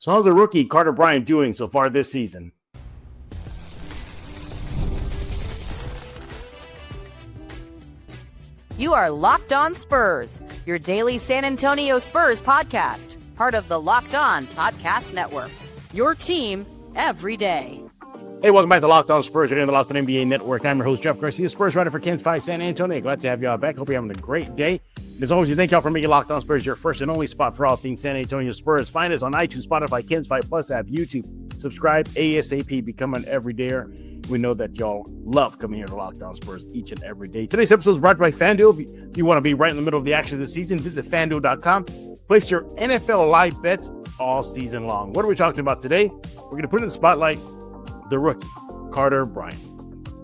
So how's the rookie Carter Bryant doing so far this season? You are Locked On Spurs, your daily San Antonio Spurs podcast, part of the Locked On Podcast Network, your team every day. Hey, welcome back to Locked On Spurs. You're in the Locked On NBA Network. I'm your host, Jeff Garcia, Spurs writer for Campos, San Antonio. Glad to have y'all back. Hope you're having a great day. And as always, we thank y'all for making Locked On Spurs your first and only spot for all things San Antonio Spurs. Find us on iTunes, Spotify, Campos Plus app, YouTube. Subscribe ASAP. Become an everydayer. We know that y'all love coming here to Locked On Spurs each and every day. Today's episode is brought to you by FanDuel. If you want to be right in the middle of the action of the season, visit FanDuel.com. Place your NFL live bets all season long. What are we talking about today? We're going to put in the spotlight the rookie, Carter Bryant.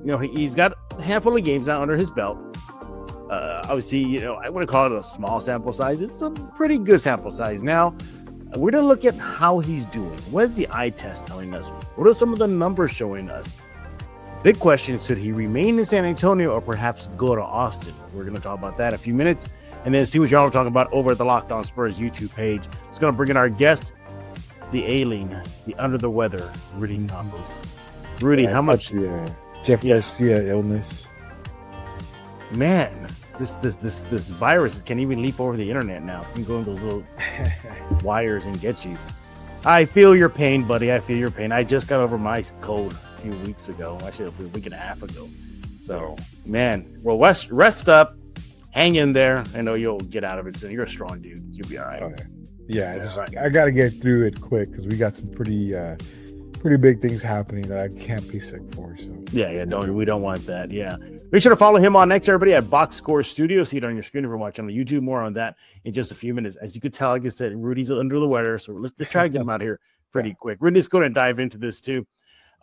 You know, he's got a handful of games now under his belt. Obviously, I wouldn't call it a small sample size. It's a pretty good sample size. Now, we're going to look at how he's doing. What is the eye test telling us? What are some of the numbers showing us? Big question, should he remain in San Antonio or perhaps go to Austin? We're going to talk about that in a few minutes and then see what y'all are talking about over at the Locked On Spurs YouTube page. It's going to bring in our guest, the ailing, the under the weather, Rudy Campos. Rudy, how much? Jeff Garcia illness. Man, this virus can't even leap over the internet now. You can go in those little wires and get you. I feel your pain, buddy. I feel your pain. I just got over my cold a few weeks ago. Actually, a week and a half ago. So, man, well, rest up. Hang in there. I know you'll get out of it soon. You're a strong dude. You'll be all right. Okay. Yeah, I got to get through it quick because we got some pretty big things happening that I can't be sick for. So yeah, we don't want that. Yeah, be sure to follow him on X, everybody, at Box Score Studio. See it on your screen if you're watching on YouTube. More on that in just a few minutes. As you could tell, like I said, Rudy's under the weather, so let's try to get him out here pretty quick. Rudy's going to dive into this too.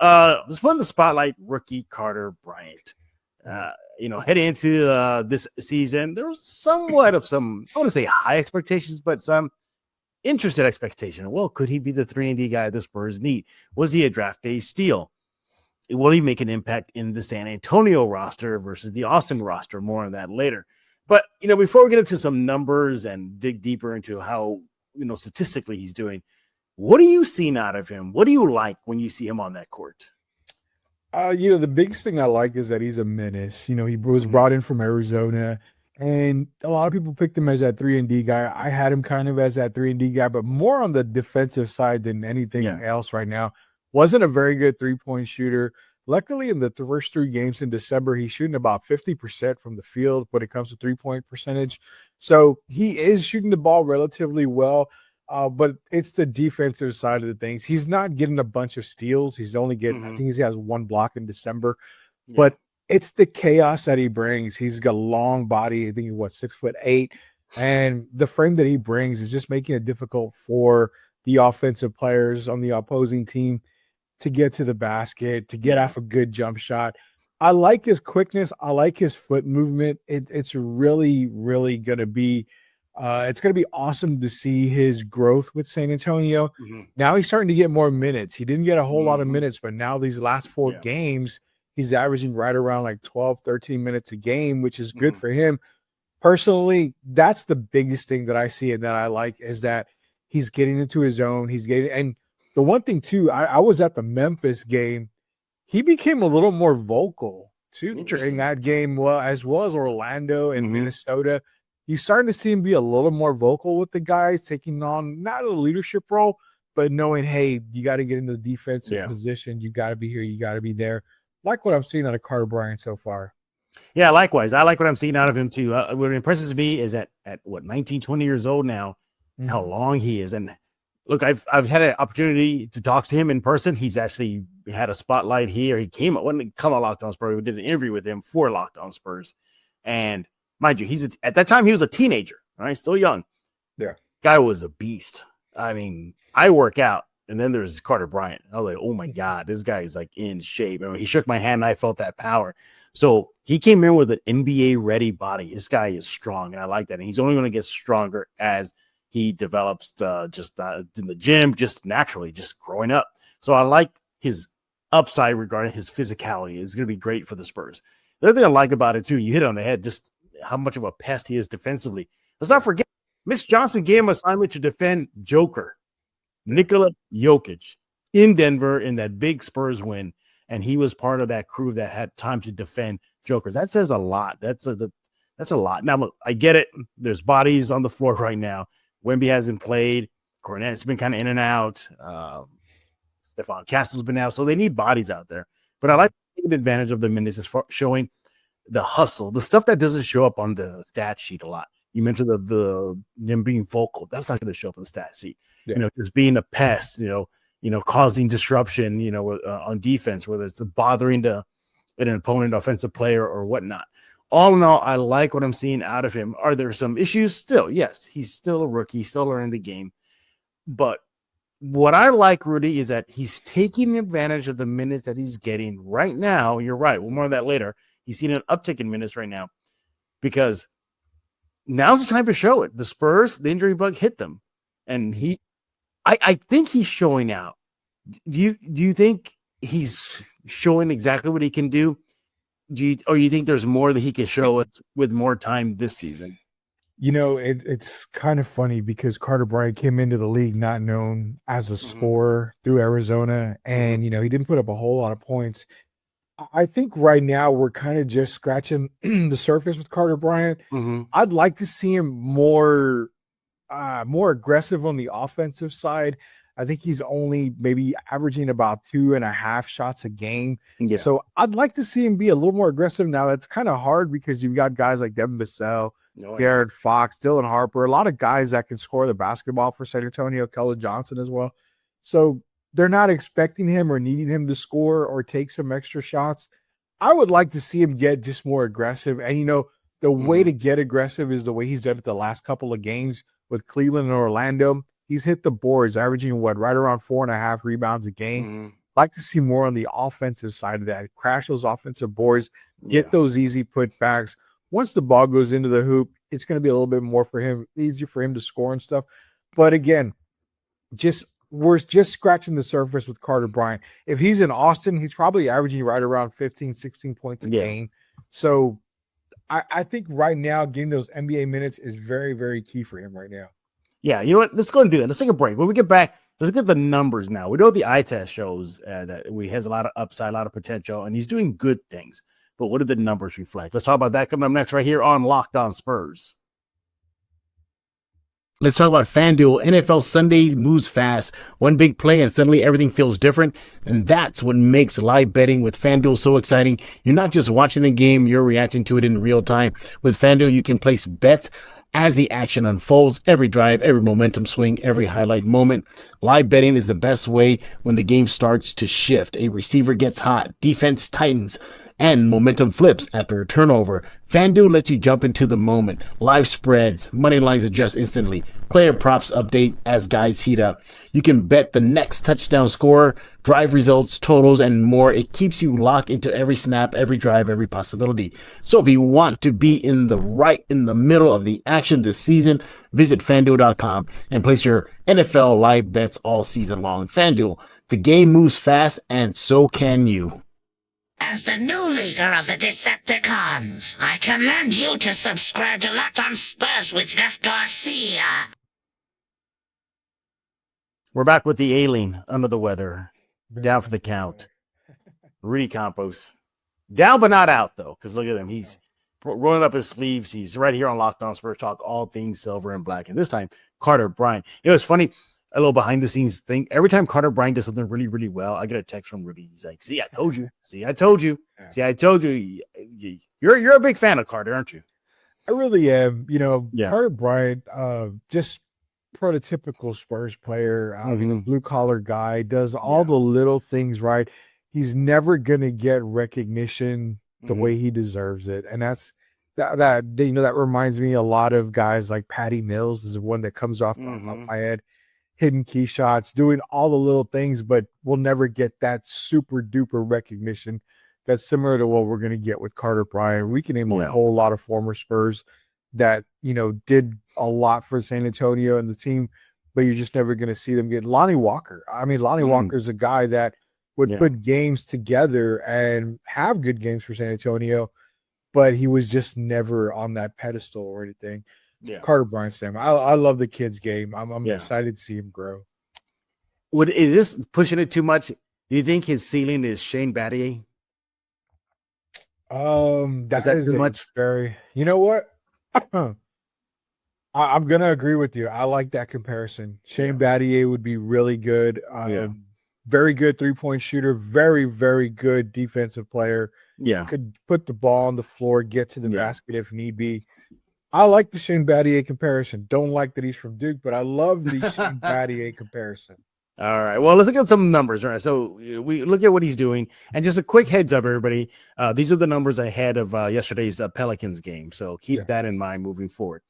Let's put in the spotlight rookie Carter Bryant. Heading into this season, there was somewhat of some, I want to say high expectations, but some interested expectation. Well, could he be the 3-and-D guy the Spurs need? Was he a draft day steal? Will he make an impact in the San Antonio roster versus the Austin roster? More on that later. But, before we get into some numbers and dig deeper into how, statistically he's doing, what are you seeing out of him? What do you like when you see him on that court? The biggest thing I like is that he's a menace. He was brought in from Arizona. And a lot of people picked him as that 3-and-D guy. I had him kind of as that 3-and-D guy, but more on the defensive side than anything else right now. Wasn't a very good three-point shooter. Luckily, in the first 3 games in December, he's shooting about 50% from the field when it comes to three-point percentage. So he is shooting the ball relatively well, but it's the defensive side of the things. He's not getting a bunch of steals. He's only getting, I think he has 1 block in December. Yeah. But it's the chaos that he brings. He's got a long body. I think he's 6'8", and the frame that he brings is just making it difficult for the offensive players on the opposing team to get to the basket, to get off a good jump shot. I like his quickness. I like his foot movement. It's really, really going to be it's going to be awesome to see his growth with San Antonio. Now he's starting to get more minutes. He didn't get a whole lot of minutes, but now these last 4 games, he's averaging right around like 12, 13 minutes a game, which is good for him. Personally, that's the biggest thing that I see and that I like is that he's getting into his own. And the one thing too, I was at the Memphis game. He became a little more vocal too during that game, as well as Orlando and Minnesota. You're starting to see him be a little more vocal with the guys, taking on not a leadership role, but knowing, hey, you got to get into the defensive position. You got to be here. You got to be there. Like what I'm seeing out of Carter Bryant so far. Yeah, likewise. I like what I'm seeing out of him too. What impresses me is at 19, 20 years old now, how long he is. And look, I've had an opportunity to talk to him in person. He's actually had a spotlight here. He came up, when come on Locked On Spurs. We did an interview with him for Locked On Spurs. And mind you, at that time he was a teenager, right? Still young. Yeah. Guy was a beast. I mean, I work out. And then there's Carter Bryant. I was like, oh my God, this guy is like in shape. I mean, he shook my hand and I felt that power. So he came in with an NBA ready body. This guy is strong. And I like that. And he's only going to get stronger as he develops just in the gym, just naturally, just growing up. So I like his upside regarding his physicality. It's going to be great for the Spurs. The other thing I like about it too, you hit it on the head, just how much of a pest he is defensively. Let's not forget, Mitch Johnson gave him an assignment to defend Joker. Nikola Jokic in Denver in that big Spurs win, and he was part of that crew that had time to defend Joker. That says a lot. That's a lot. Now, look, I get it. There's bodies on the floor right now. Wemby hasn't played. Cornette's been kind of in and out. Stephon Castle's been out. So they need bodies out there. But I like taking advantage of the minutes as far showing the hustle, the stuff that doesn't show up on the stat sheet a lot. You mentioned the them being vocal. That's not going to show up on the stat sheet. Yeah. Just being a pest, causing disruption, on defense, whether it's bothering an opponent offensive player or whatnot. All in all, I like what I'm seeing out of him. Are there some issues? Still, yes, he's still a rookie, still learning the game. But what I like, Rudy, is that he's taking advantage of the minutes that he's getting right now. You're right. We'll more of that later. He's seen an uptick in minutes right now because now's the time to show it. The Spurs, the injury bug hit them. And I think he's showing out. Do you think he's showing exactly what he can do? Or you think there's more that he can show us with more time this season? It's kind of funny because Carter Bryant came into the league not known as a scorer through Arizona, and he didn't put up a whole lot of points. I think right now we're kind of just scratching the surface with Carter Bryant. I'd like to see him more aggressive on the offensive side. I think he's only maybe averaging about 2.5 shots a game. Yeah. So I'd like to see him be a little more aggressive. Now, that's kind of hard because you've got guys like Devin Vassell, Garrett Fox, Dylan Harper, a lot of guys that can score the basketball for San Antonio, Keldon Johnson as well. So they're not expecting him or needing him to score or take some extra shots. I would like to see him get just more aggressive. And, the way to get aggressive is the way he's done it the last couple of games with Cleveland and Orlando. He's hit the boards, averaging right around 4.5 rebounds a game. Like to see more on the offensive side of that. Crash those offensive boards, get those easy putbacks. Once the ball goes into the hoop, it's going to be a little bit more easier for him to score and stuff. But again, we're just scratching the surface with Carter Bryant. If he's in Austin, he's probably averaging right around 15, 16 points a game. So I think right now getting those NBA minutes is very, very key for him right now. Yeah, you know what? Let's go and do that. Let's take a break. When we get back, let's look at the numbers now. We know the eye test shows that he has a lot of upside, a lot of potential, and he's doing good things. But what do the numbers reflect? Let's talk about that coming up next right here on Locked On Spurs. Let's talk about FanDuel. NFL Sunday moves fast. One big play and suddenly everything feels different. And that's what makes live betting with FanDuel so exciting. You're not just watching the game, you're reacting to it in real time. With FanDuel, you can place bets as the action unfolds, every drive, every momentum swing, every highlight moment. Live betting is the best way when the game starts to shift. A receiver gets hot, defense tightens, and momentum flips after a turnover. FanDuel lets you jump into the moment. Live spreads, money lines adjust instantly. Player props update as guys heat up. You can bet the next touchdown scorer, drive results, totals, and more. It keeps you locked into every snap, every drive, every possibility. So if you want to be in the middle of the action this season, visit FanDuel.com and place your NFL live bets all season long. FanDuel, the game moves fast, and so can you. As the new leader of the Decepticons, I command you to subscribe to Locked On Spurs with Jeff Garcia. We're back with the alien under the weather, down for the count. Rudy Campos. Down but not out, though, because look at him. He's rolling up his sleeves. He's right here on Locked On Spurs Talk, all things silver and black. And this time, Carter Bryant. It's funny. A little behind the scenes thing. Every time Carter Bryant does something really, really well, I get a text from Rudy. He's like, "See, I told you. See, I told you. See, I told you." You're a big fan of Carter, aren't you? I really am. Carter Bryant, just prototypical Spurs player, blue collar guy, does all the little things right. He's never gonna get recognition the way he deserves it, and that reminds me a lot of guys like Patty Mills is one that comes off my head. Hidden key shots, doing all the little things, but we'll never get that super duper recognition that's similar to what we're going to get with Carter Bryant. We can name a whole lot of former Spurs that, did a lot for San Antonio and the team, but you're just never going to see them get Lonnie Walker. I mean, Lonnie Walker's a guy that would put games together and have good games for San Antonio, but he was just never on that pedestal or anything. Yeah. Carter Bryant, Sam. I love the kid's game. I'm excited to see him grow. Is this pushing it too much? Do you think his ceiling is Shane Battier? That that is too a much? very, you know what? I'm gonna agree with you. I like that comparison. Shane Battier would be really good. Yeah. Very good 3-point shooter. Very, very good defensive player. Yeah. Could put the ball on the floor, get to the Yeah. basket if need be. I like the Shane Battier comparison. Don't like that he's from Duke, but I love the Shane Battier comparison. All right. Well, let's look at some numbers. Right. So we look at what he's doing, and just a quick heads up, everybody. These are the numbers ahead of yesterday's Pelicans game. So keep that in mind moving forward.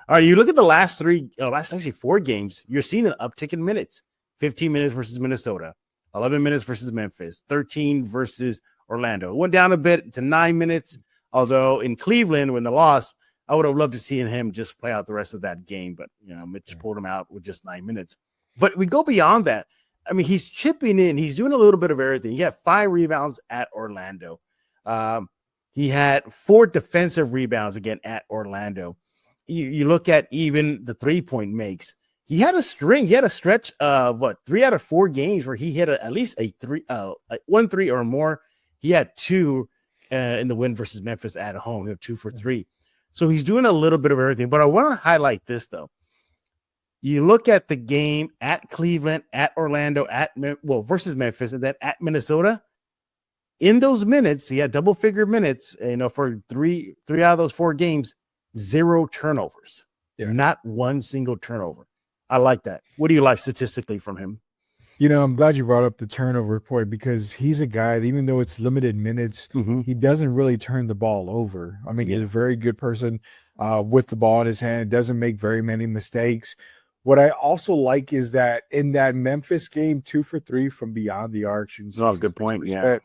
All right. You look at the last actually 4 games. You're seeing an uptick in minutes. 15 minutes versus Minnesota, 11 minutes versus Memphis, 13 versus Orlando. It went down a bit to 9 minutes. Although in Cleveland, when the loss, I would have loved to see him just play out the rest of that game, but Mitch pulled him out with just 9 minutes. But we go beyond that. I mean, he's chipping in. He's doing a little bit of everything. He had 5 rebounds at Orlando. He had 4 defensive rebounds again at Orlando. You look at even the 3-point makes. He had a string. He had a stretch of 3 out of 4 games where he hit at least a 1 3 or more. He had 2 in the win versus Memphis at home. He had 2 for 3. So he's doing a little bit of everything. But I want to highlight this though. You look at the game at Cleveland, at Orlando, versus Memphis, and then at Minnesota. In those minutes, he had double-figure minutes. For three out of those 4 games, 0 turnovers, not one single turnover. I like that. What do you like statistically from him? I'm glad you brought up the turnover point because he's a guy that even though it's limited minutes, he doesn't really turn the ball over. I mean, he's a very good person with the ball in his hand. Doesn't make very many mistakes. What I also like is that in that Memphis game, 2 for 3 from beyond the arc. Oh, good point. Yeah.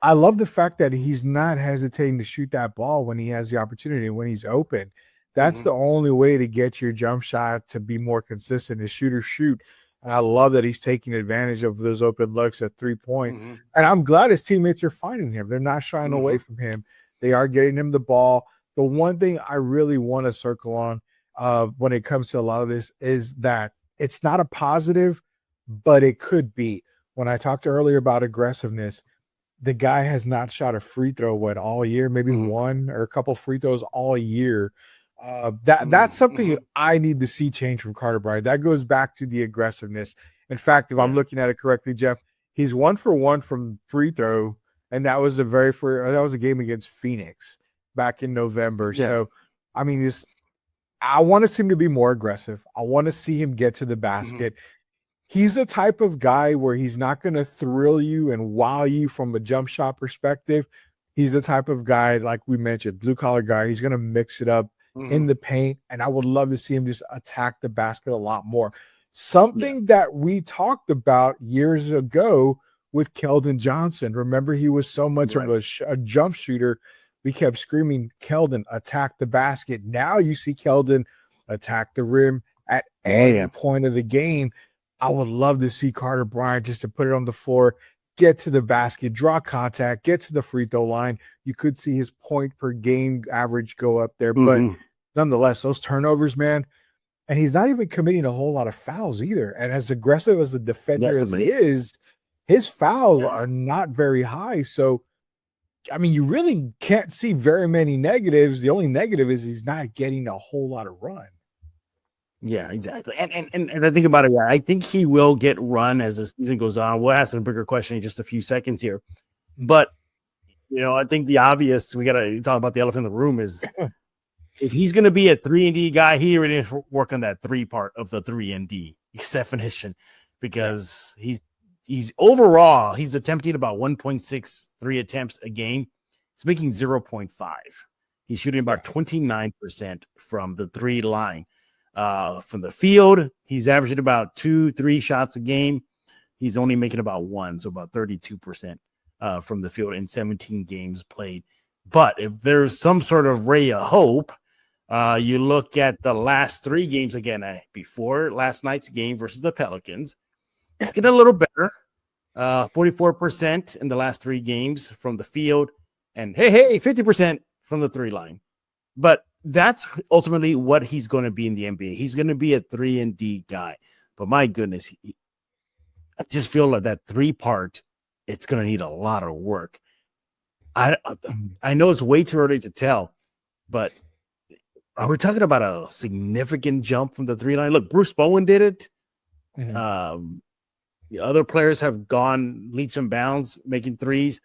I love the fact that he's not hesitating to shoot that ball when he has the opportunity, when he's open. That's the only way to get your jump shot to be more consistent is shoot or shoot. And I love that he's taking advantage of those open looks at 3-point. And I'm glad his teammates are finding him. They're not shying away from him. They are getting him the ball. The one thing I really want to circle on when it comes to a lot of this is that it's not a positive, but it could be. When I talked earlier about aggressiveness, the guy has not shot a free throw all year, maybe one or a couple free throws all year. That's something I need to see change from Carter Bryant. That goes back to the aggressiveness. In fact, if I'm looking at it correctly, Jeff, he's 1 for 1 from free throw, and that was a game against Phoenix back in November. So, I mean, I want to see him to be more aggressive. I want to see him get to the basket. He's the type of guy where he's not going to thrill you and wow you from a jump shot perspective. He's the type of guy, like we mentioned, blue collar guy. He's going to mix it up in the paint, and I would love to see him just attack the basket a lot more. Something that we talked about years ago with Keldon Johnson. Remember, he was so much of a jump shooter. We kept screaming, Keldon, attack the basket. Now you see Keldon attack the rim at any point of the game. I would love to see Carter Bryant just to put it on the floor, get to the basket, draw contact, get to the free throw line. You could see his point per game average go up there. But nonetheless, those turnovers, man, and he's not even committing a whole lot of fouls either. And as aggressive as a defender as he is, his fouls are not very high. So, I mean, you really can't see very many negatives. The only negative is he's not getting a whole lot of run. Yeah, exactly. And I think about it, I think he will get run as the season goes on. We'll ask a bigger question in just a few seconds here. But, I think the obvious, we got to talk about the elephant in the room is if he's going to be a 3-and-D guy, he really needs to work on that 3 part of the 3-and-D definition because he's overall, he's attempting about 1.63 attempts a game. He's making 0.5. He's shooting about 29% from the 3 line. From the field, he's averaging about 2-3 shots a game. He's only making about 1, so about 32% from the field in 17 games played. But if there's some sort of ray of hope, you look at the last 3 games again before last night's game versus the Pelicans. It's getting a little better. 44% in the last 3 games from the field, and 50% from the 3 line. But that's ultimately what he's going to be in the NBA. He's going to be a 3-and-D guy. But my goodness, I just feel like that 3 part, it's going to need a lot of work. I know it's way too early to tell, but are we talking about a significant jump from the 3 line? Look, Bruce Bowen did it. The other players have gone leaps and bounds making threes.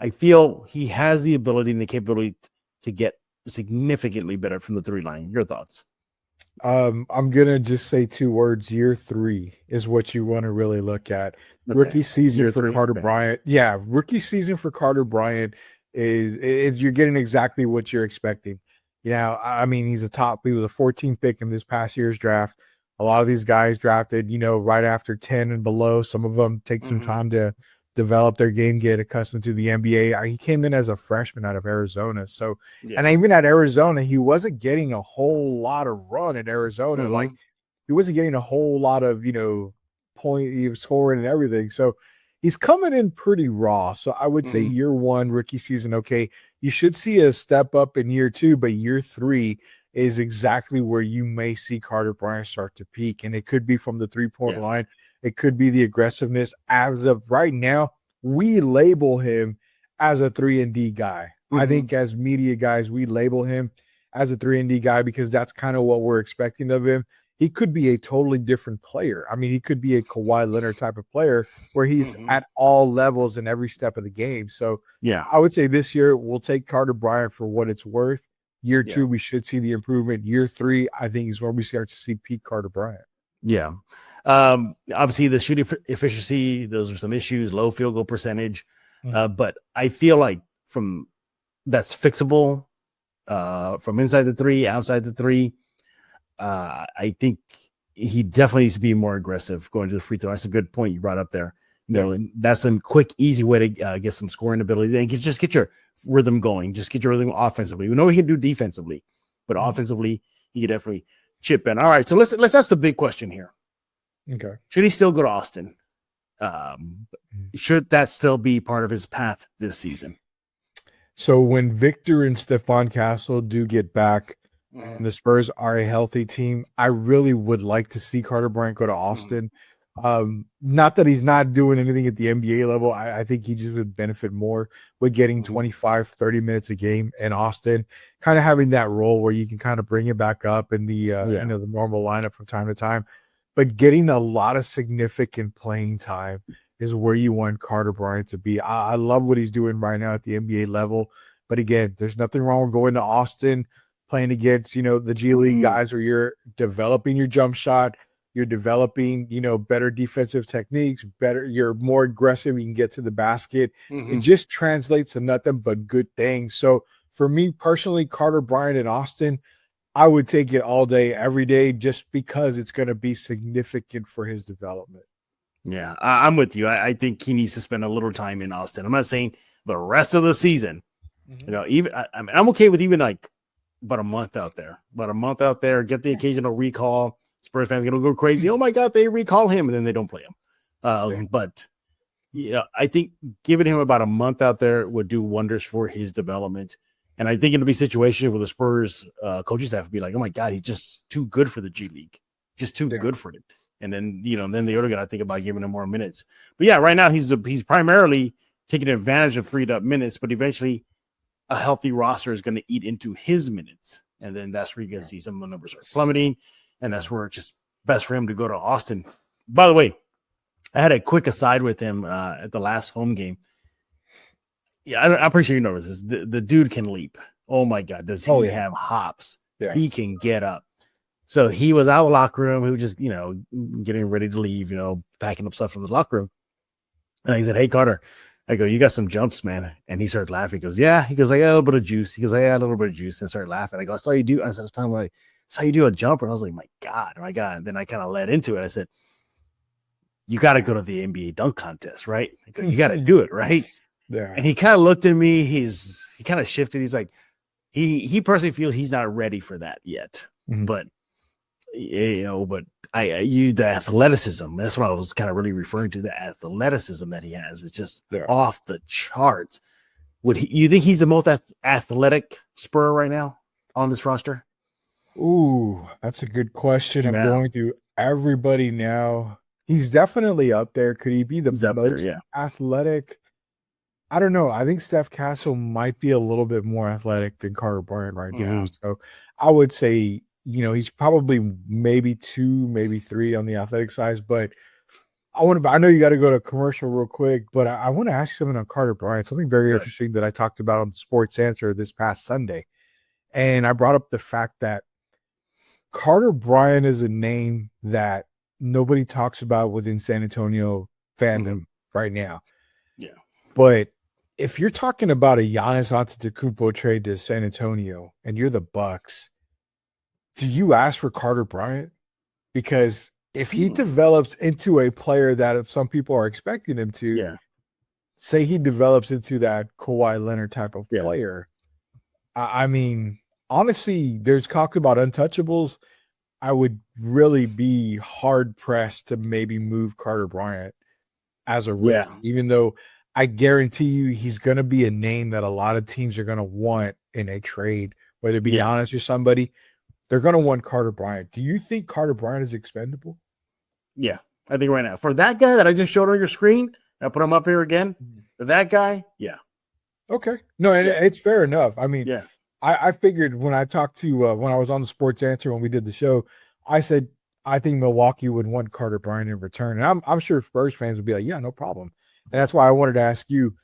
I feel he has the ability and the capability to get significantly better from the 3 line. Your thoughts? I'm gonna just say 2 words. Year 3 is what you want to really look at. Okay. Rookie season Year for 3, Carter okay. Bryant. Yeah, rookie season for Carter Bryant is you're getting exactly what you're expecting. You know, I mean, he was the 14th pick in this past year's draft. A lot of these guys drafted, right after 10 and below. Some of them take some time to develop their game, get accustomed to the NBA. He came in as a freshman out of Arizona. So, and even at Arizona, he wasn't getting a whole lot of run at Arizona. Like, he wasn't getting a whole lot of, point he was scoring and everything. So he's coming in pretty raw. So I would say year 1, rookie season, okay, you should see a step up in year 2, but year 3 is exactly where you may see Carter Bryant start to peak. And it could be from the 3-point line. It could be the aggressiveness. As of right now, we label him as a 3-and-D guy. I think as media guys, we label him as a 3-and-D guy because that's kind of what we're expecting of him. He could be a totally different player. I mean, he could be a Kawhi Leonard type of player where he's at all levels in every step of the game. So I would say this year we'll take Carter Bryant for what it's worth. Year 2, we should see the improvement. Year 3, I think is where we start to see peak Carter Bryant. Yeah. Obviously the shooting efficiency, those are some issues, low field goal percentage. But I feel like that's fixable from inside the 3, outside the 3. I think he definitely needs to be more aggressive going to the free throw. That's a good point you brought up there. And that's a quick, easy way to get some scoring ability. And just get your rhythm going. Just get your rhythm offensively. We know he can do defensively, but offensively, he can definitely chip in. All right, so let's ask the big question here. Okay. Should he still go to Austin? Should that still be part of his path this season? So when Victor and Stephon Castle do get back, and the Spurs are a healthy team, I really would like to see Carter Bryant go to Austin. Not that he's not doing anything at the NBA level. I think he just would benefit more with getting 25, 30 minutes a game in Austin, kind of having that role where you can kind of bring it back up in the the normal lineup from time to time. But getting a lot of significant playing time is where you want Carter Bryant to be. I love what he's doing right now at the NBA level. But again, there's nothing wrong with going to Austin, playing against, the G League guys where you're developing your jump shot, you're developing, better defensive techniques, you're more aggressive, you can get to the basket. It just translates to nothing but good things. So for me personally, Carter Bryant in Austin, I would take it all day, every day, just because it's going to be significant for his development. Yeah, I'm with you. I think he needs to spend a little time in Austin. I'm not saying the rest of the season. Even I mean, I'm okay with even like about a month out there. Get the occasional recall. Spurs fans are going to go crazy. Oh my God, they recall him, and then they don't play him. But I think giving him about a month out there would do wonders for his development. And I think it'll be a situation where the Spurs coaching staff would be like, oh my God, he's just too good for the G League. Just too good for it. And then, then the other guy, I think about giving him more minutes. But yeah, right now he's primarily taking advantage of freed up minutes, but eventually a healthy roster is going to eat into his minutes. And then that's where you're going to see some of the numbers are plummeting. And that's where it's just best for him to go to Austin. By the way, I had a quick aside with him at the last home game. Yeah, I'm pretty sure you know this. The dude can leap. Oh my God, does he have hops? Yeah. He can get up. So he was out of the locker room. He was just, getting ready to leave, packing up stuff from the locker room. And he said, "Hey, Carter," I go, "You got some jumps, man." And he started laughing. He goes, "Yeah." He goes, "I got a little bit of juice." He goes, "I got a little bit of juice," and started laughing. I go, "I saw you do." I said, "I saw you do a jumper." And I was like, my God. And then I kind of led into it. I said, "You got to go to the NBA dunk contest, right?" I go, "You got to do it, right?" Yeah. And he kind of looked at me. He kind of shifted. He's like, he personally feels he's not ready for that yet. But the athleticism, that's what I was kind of really referring to. The athleticism that he has is just off the charts. You think he's the most athletic Spur right now on this roster? Ooh, that's a good question. I'm going through everybody now. He's definitely up there. Could he be the He's up there, most yeah. athletic? I don't know. I think Steph Castle might be a little bit more athletic than Carter Bryant right now. So I would say, he's probably maybe 2, maybe 3 on the athletic side. But I know you got to go to commercial real quick, but I want to ask you something on Carter Bryant, something very interesting that I talked about on Sports Answer this past Sunday. And I brought up the fact that Carter Bryant is a name that nobody talks about within San Antonio fandom right now. Yeah. But if you're talking about a Giannis Antetokounmpo trade to San Antonio and you're the Bucks, do you ask for Carter Bryant? Because if he develops into a player that some people are expecting him to, say he develops into that Kawhi Leonard type of player, I mean, honestly, there's talk about untouchables. I would really be hard pressed to maybe move Carter Bryant as a rookie, even though I guarantee you he's going to be a name that a lot of teams are going to want in a trade, whether it be Giannis or somebody. They're going to want Carter Bryant. Do you think Carter Bryant is expendable? Yeah, I think right now. For that guy that I just showed on your screen, I put him up here again. For that guy, Okay. No, and it's fair enough. I mean, yeah. I figured when I talked to when I was on the Sports Answer when we did the show, I said I think Milwaukee would want Carter Bryant in return, and I'm sure Spurs fans would be like, yeah, no problem. And that's why I wanted to ask you,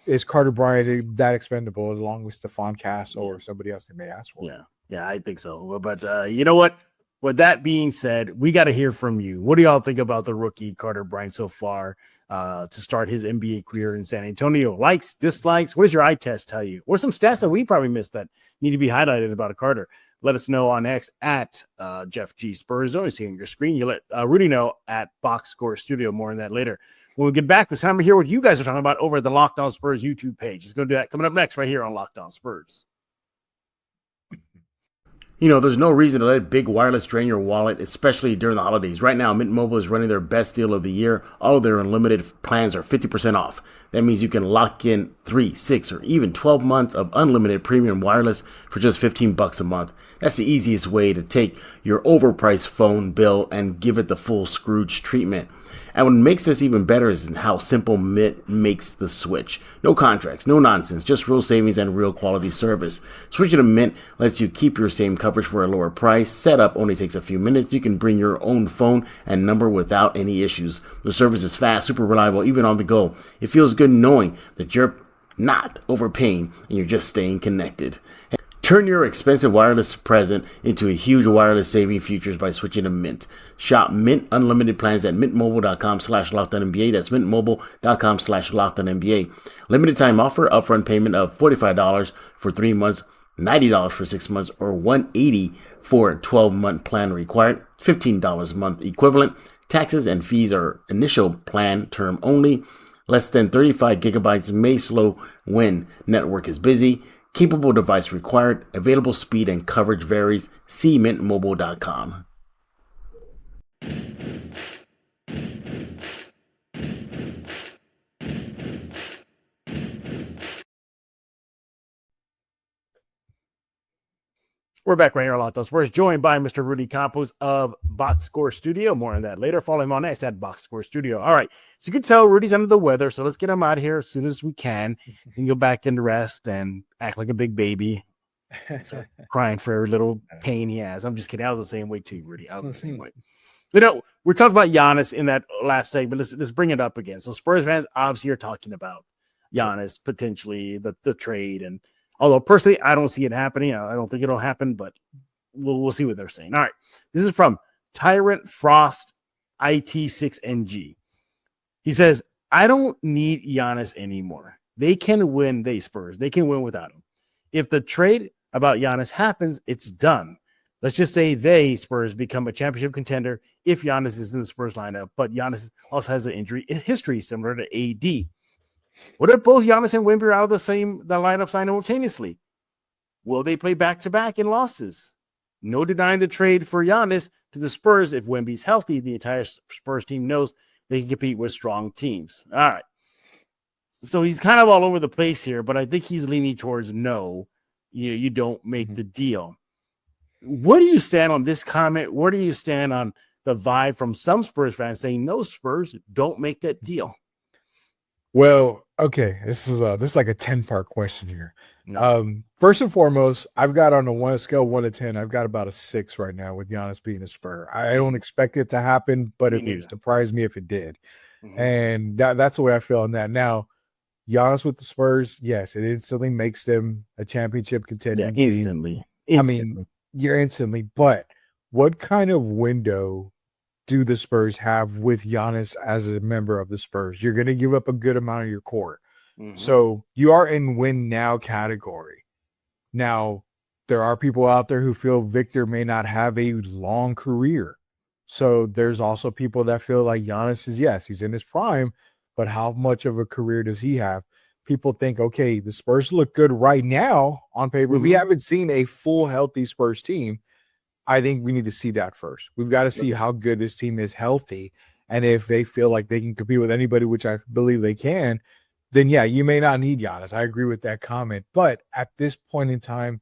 is Carter Bryant that expendable along with Stephon Cass or somebody else they may ask for? Yeah, I think so. But you know what? With that being said, we got to hear from you. What do y'all think about the rookie Carter Bryant so far to start his NBA career in San Antonio? Likes, dislikes? What does your eye test tell you? What are some stats that we probably missed that need to be highlighted about a Carter? Let us know on X at Jeff G Spurs. Always see on your screen. You let Rudy know at Box Score Studio. More on that later. When we get back, it's time to hear what you guys are talking about over at the Locked On Spurs YouTube page. Let's go do that coming up next right here on Locked On Spurs. There's no reason to let big wireless drain your wallet, especially during the holidays. Right now, Mint Mobile is running their best deal of the year. All of their unlimited plans are 50% off. That means you can lock in 3, 6, or even 12 months of unlimited premium wireless for just $15 a month. That's the easiest way to take your overpriced phone bill and give it the full Scrooge treatment. And what makes this even better is how simple Mint makes the switch. No contracts, no nonsense, just real savings and real quality service. Switching to Mint lets you keep your same coverage for a lower price. Setup only takes a few minutes. You can bring your own phone and number without any issues. The service is fast, super reliable, even on the go. It feels good knowing that you're not overpaying and you're just staying connected. Turn your expensive wireless present into a huge wireless saving futures by switching to Mint. Shop Mint Unlimited plans at mintmobile.com/LockedOnNBA. That's mintmobile.com/LockedOnNBA. Limited time offer, upfront payment of $45 for 3 months, $90 for 6 months, or $180 for a 12-month plan required, $15 a month equivalent. Taxes and fees are initial plan term only. Less than 35 gigabytes may slow when network is busy. Capable device required. Available speed and coverage varies. See mintmobile.com. We're back right here on Locked On Spurs, joined by Mr. Rudy Campos of Box Score Studio. More on that later. Follow him on X at Box Score Studio. All right. So you can tell Rudy's under the weather, so let's get him out of here as soon as we can. He can go back into rest and act like a big baby. So crying for every little pain he has. I'm just kidding. I was the same way too, Rudy. I was the same way. We're talking about Giannis in that last segment. Let's bring it up again. So Spurs fans obviously are talking about Giannis, potentially the trade. And although personally, I don't see it happening. I don't think it'll happen, but we'll see what they're saying. All right. This is from Tyrant Frost IT6NG. He says, I don't need Giannis anymore. They can win, Spurs. They can win without him. If the trade about Giannis happens, it's done. Let's just say Spurs, become a championship contender if Giannis is in the Spurs lineup, but Giannis also has an injury history similar to AD. What if both Giannis and Wemby are out of the lineup simultaneously? Will they play back-to-back in losses? No denying the trade for Giannis to the Spurs. If Wemby's healthy, the entire Spurs team knows they can compete with strong teams. All right. So he's kind of all over the place here, but I think he's leaning towards no. You don't make the deal. Where do you stand on this comment? Where do you stand on the vibe from some Spurs fans saying, no, Spurs, don't make that deal. Well, okay, this is like a 10-part question here. No. First and foremost, I've got on a scale 1 to 10, I've got about a 6 right now with Giannis being a Spur. I don't expect it to happen, but Me it would neither. surprise me if it did. Mhm. And that's the way I feel on that. Now, Giannis with the Spurs, yes, it instantly makes them a championship contending team. Instantly. I mean, you're instantly, but what kind of window do the Spurs have with Giannis as a member of the Spurs? You're going to give up a good amount of your core. Mhm. So you are in win now category. Now, there are people out there who feel Victor may not have a long career. So there's also people that feel like Giannis is, yes, he's in his prime, but how much of a career does he have? People think, okay, the Spurs look good right now on paper. We Mhm. haven't seen a full healthy Spurs team. I think we need to see that first. We've got to see how good this team is healthy. And if they feel like they can compete with anybody, which I believe they can, then yeah, you may not need Giannis. I agree with that comment. But at this point in time,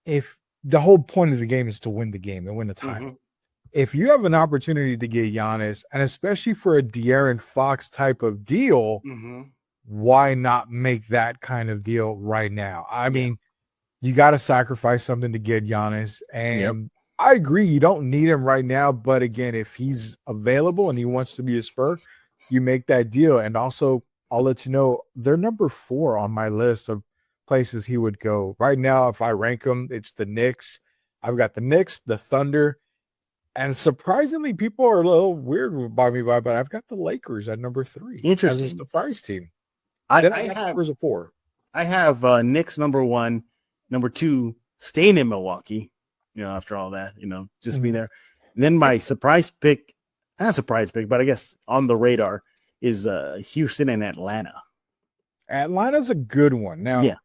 if the whole point of the game is to win the game and win the title, Mhm. if you have an opportunity to get Giannis, and especially for a De'Aaron Fox type of deal, Mhm. why not make that kind of deal right now? I Yeah. mean, you got to sacrifice something to get Giannis. And Yep. I agree, you don't need him right now. But again, if he's available and he wants to be a Spur, you make that deal. And also, I'll let you know, they're number 4 on my list of places he would go. Right now, if I rank them, it's the Knicks. I've got the Knicks, the Thunder, and surprisingly, people are a little weird by me, but I've got the Lakers at number 3 as a Interesting. surprise team. I Then I got have Spurs at 4. I have Knicks number 1, number 2, staying in Milwaukee. After all that, just being Mhm. there. And then my surprise pick, not a surprise pick, but I guess on the radar is Houston and Atlanta. Atlanta's a good one. Now, Yeah.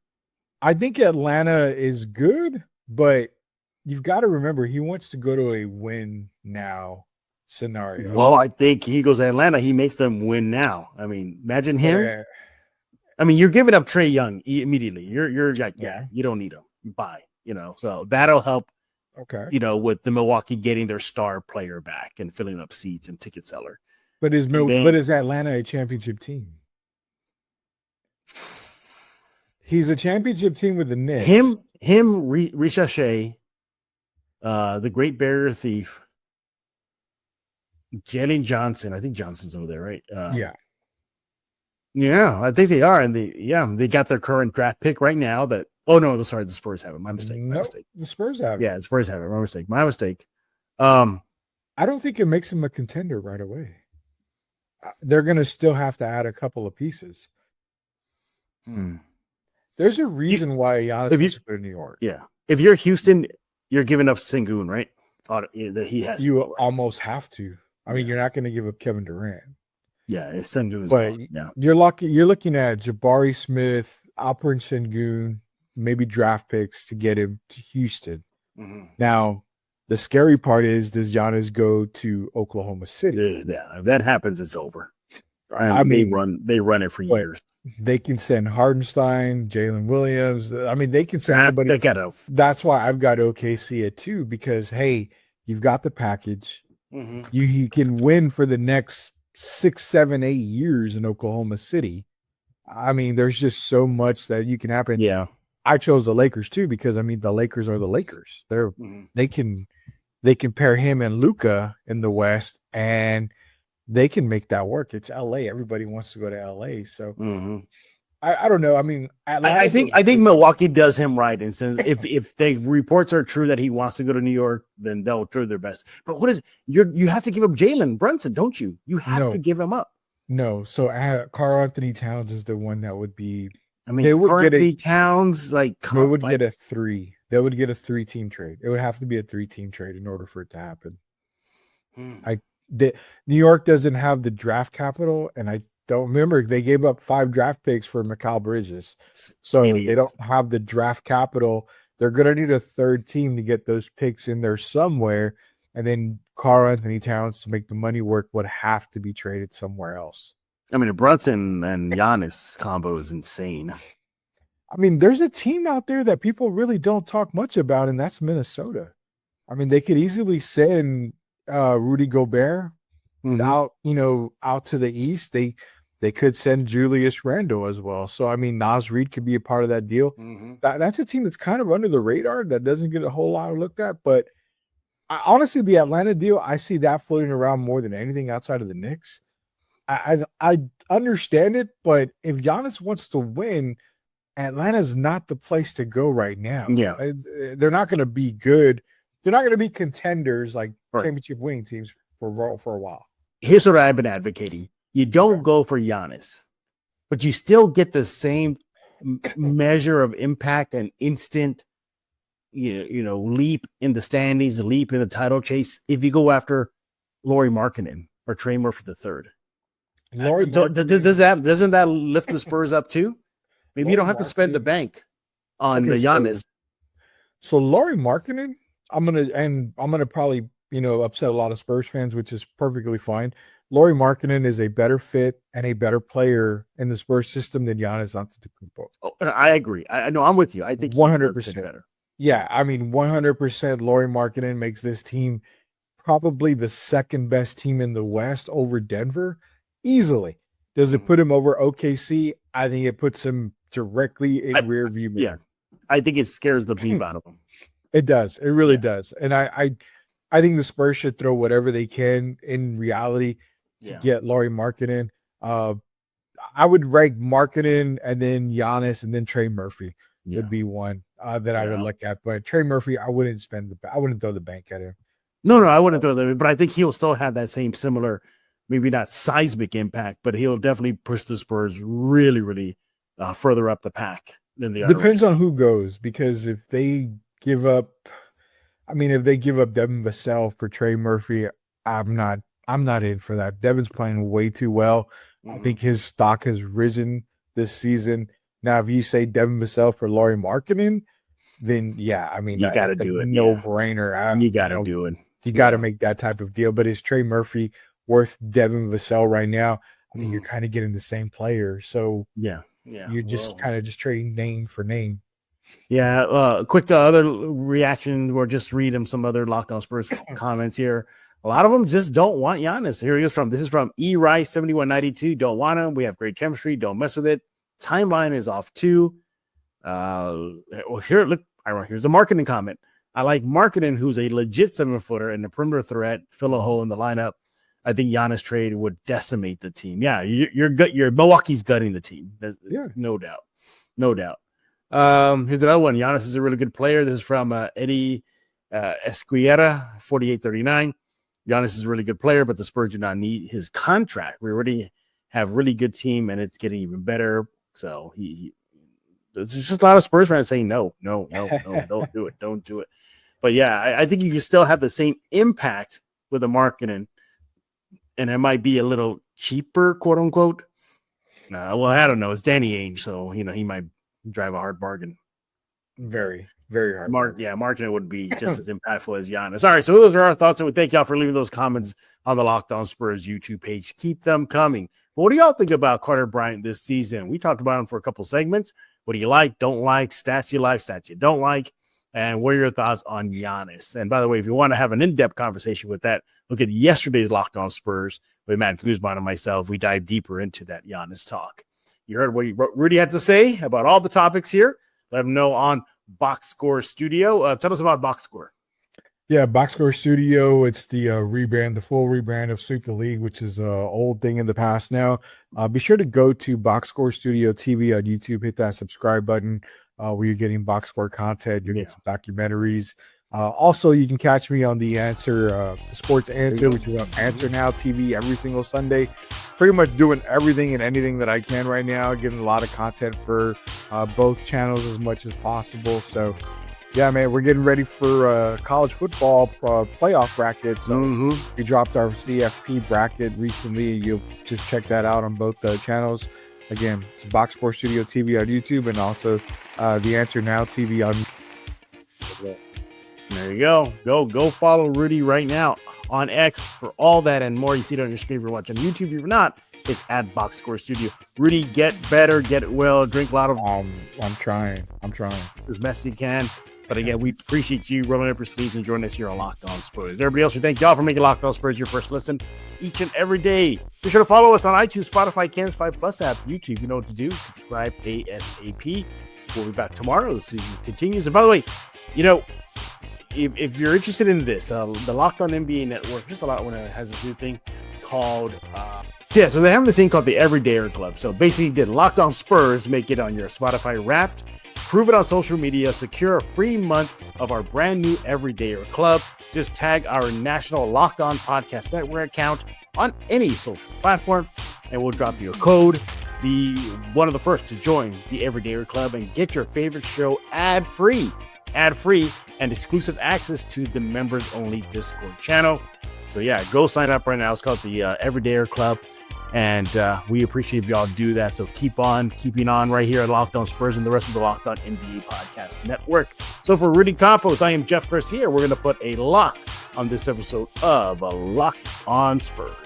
I think Atlanta is good, but you've got to remember he wants to go to a win now scenario. Well, I think he goes to Atlanta. He makes them win now. I mean, imagine him. Yeah. I mean, you're giving up Trae Young immediately. You're like, Yeah. you don't need him. Bye. So that'll help. Okay. With the Milwaukee getting their star player back and filling up seats and ticket seller. But is then- Atlanta a championship team? He's a championship team with the Knicks. Ricochet, the Great Barrier Thief, Jalen Johnson. I think Johnson's over there, right? Yeah. Yeah, I think they are. And they got their current draft pick right now that, oh no, the Spurs have it. My mistake. Nope, the Spurs have it. Yeah, the Spurs have it. My mistake. I don't think it makes him a contender right away. They're going to still have to add a couple of pieces. There's a reason why Giannis wants to go to New York. Yeah. If you're Houston, you're giving up Sengun, right? That he has. You almost have to. I mean, you're not going to give up Kevin Durant. Yeah, it's Sengun. But you're looking at Jabari Smith, Alperen Sengun, maybe draft picks to get him to Houston. Mm-hmm. Now, the scary part is, does Giannis go to Oklahoma City? Yeah, if that happens, it's over. I mean, they run it for years. They can send Hardenstein, Jalen Williams. I mean, they can send anybody. That's why I've got OKC at 2, because, hey, you've got the package. Mm-hmm. You can win for the next 6, 7, 8 years in Oklahoma City. I mean, there's just so much that you can happen. Yeah. I chose the Lakers too, because I mean, the Lakers are the Lakers. They can pair him and Luka in the West, and they can make that work. It's LA. Everybody wants to go to LA. So I don't know. I mean, I think Milwaukee does him right. And since if the reports are true that he wants to go to New York, then they'll try their best. But what is you have to give up Jalen Brunson, don't you? You have to give him up. No. So Karl Anthony Towns is the one that would be. I mean, they would get Towns like they would get a 3. They would get a 3-team trade. It would have to be a 3-team trade in order for it to happen. New York doesn't have the draft capital, and I don't remember. They gave up 5 draft picks for Mikal Bridges, so they don't have the draft capital. They're gonna need a 3rd team to get those picks in there somewhere, and then Karl Anthony Towns, to make the money work, would have to be traded somewhere else. I mean, the Brunson and Giannis combo is insane. I mean, there's a team out there that people really don't talk much about, and that's Minnesota. I mean, they could easily send Rudy Gobert out, out to the east, they could send Julius Randle as well. So I mean, Naz Reid could be a part of that deal. That's a team that's kind of under the radar that doesn't get a whole lot of looked at. But honestly, the Atlanta deal, I see that floating around more than anything outside of the Knicks. I understand it, but if Giannis wants to win, Atlanta's not the place to go right now. Yeah. They're not going to be good. They're not going to be contenders like Right. championship winning teams for a while. Here's what I've been advocating. You don't go for Giannis, but you still get the same measure of impact and instant, leap in the standings, leap in the title chase if you go after Lauri Markkanen or Trey Murphy III. Doesn't that lift the Spurs up too? Maybe you don't have to spend the bank on the Giannis. So Lauri Markkanen, I'm gonna probably upset a lot of Spurs fans, which is perfectly fine. Lauri Markkanen is a better fit and a better player in the Spurs system than Giannis Antetokounmpo. Oh, I agree. I know I'm with you. I think 100% better. Yeah, I mean 100%. Lauri Markkanen makes this team probably the second best team in the West over Denver easily. Does it put him over OKC? I think it puts him directly in rear view mirror. Yeah, I think it scares the beef out of him. It does. It really does. And I think the Spurs should throw whatever they can in reality to get Lauri Markkanen. I would rank Markkanen and then Giannis and then Trey Murphy would be one that I would look at. But Trey Murphy, I wouldn't throw the bank at him. No, I wouldn't throw them. But I think he'll still have that same similar, maybe not seismic impact, but he'll definitely push the Spurs really, really further up the pack than the other. Depends on who goes, because if they give up Devin Vassell for Trey Murphy, I'm not in for that. Devin's playing way too well. I think his stock has risen this season. Now, if you say Devin Vassell for Lauri Markkanen, then you got to do it. No brainer. You got to do it. You got to make that type of deal. But is Trey Murphy worth Devin Vassell right now? I mean, you're kind of getting the same player. So you're just kind of just trading name for name. Yeah. Quick other reaction, or just read him some other Locked On Spurs comments here. A lot of them just don't want Giannis. Here he is from. This is from E Rice 7192. Don't want him. We have great chemistry. Don't mess with it. Timeline is off too. Here's the Markkanen comment. I like Markkanen, who's a legit 7-footer and a perimeter threat. Fill a hole in the lineup. I think Giannis trade would decimate the team. Yeah, you're Milwaukee's gutting the team. No doubt. Here's another one. Giannis is a really good player. This is from Eddie Esquierra 4839. Giannis is a really good player, but the Spurs do not need his contract. We already have a really good team, and it's getting even better. So there's just a lot of Spurs fans saying no, don't do it. But yeah, I think you can still have the same impact with a Markkanen, and it might be a little cheaper, quote unquote. Well, I don't know. It's Danny Ainge, so he might drive a hard bargain. Very, very hard. Markkanen would be just as impactful as Giannis. All right, so those are our thoughts, and we thank y'all for leaving those comments on the Locked On Spurs YouTube page. Keep them coming. But what do y'all think about Carter Bryant this season? We talked about him for a couple segments. What do you like, don't like, stats you like, stats you don't like, and what are your thoughts on Giannis? And by the way, if you want to have an in-depth conversation with that, look at yesterday's Locked On Spurs with Matt Kuzman and myself. We dive deeper into that Giannis talk. You heard what Rudy had to say about all the topics here. Let him know on Box Score Studio. Tell us about Box Score. Yeah, Box Score Studio. It's the rebrand, the full rebrand of Sweep the League, which is an old thing in the past now. Be sure to go to Box Score Studio TV on YouTube. Hit that subscribe button where you're getting Box Score content. You're getting some documentaries. Also, you can catch me on the Sports Answer, which is on Answer Now TV every single Sunday. Pretty much doing everything and anything that I can right now. Getting a lot of content for both channels as much as possible. So, yeah, man, we're getting ready for college football playoff brackets. So we dropped our CFP bracket recently. You'll just check that out on both channels. Again, it's Box Score Studio TV on YouTube, and also the Answer Now TV on. There you go. Go follow Rudy right now on X for all that and more. You see it on your screen if you're watching YouTube. If you're not, it's at Box Score Studio. Rudy, get better, get well, drink a lot of. I'm trying. As best you can. But again, we appreciate you rolling up your sleeves and joining us here on Locked On Spurs. Everybody else, we thank y'all for making Locked On Spurs your first listen each and every day. Be sure to follow us on iTunes, Spotify, Campos 5 Plus app, YouTube. You know what to do. Subscribe ASAP. We'll be back tomorrow. The season continues. And by the way, you know, if you're interested in this, the Locked On NBA Network, just a lot when it has this new thing called so they have this thing called the Everydayer Club. So basically, did Locked On Spurs make it on your Spotify Wrapped? Prove it on social media. Secure a free month of our brand new Everydayer Club. Just tag our national Locked On Podcast Network account on any social platform, and we'll drop you a code. Be one of the first to join the Everydayer Club and get your favorite show ad-free, and exclusive access to the members-only Discord channel. So yeah, go sign up right now. It's called the Everydayer Club, and we appreciate if y'all do that. So keeping on right here at Locked On Spurs and the rest of the Locked On NBA Podcast Network. So for Rudy Campos, I am Jeff Garcia. We're going to put a lock on this episode of Locked On Spurs.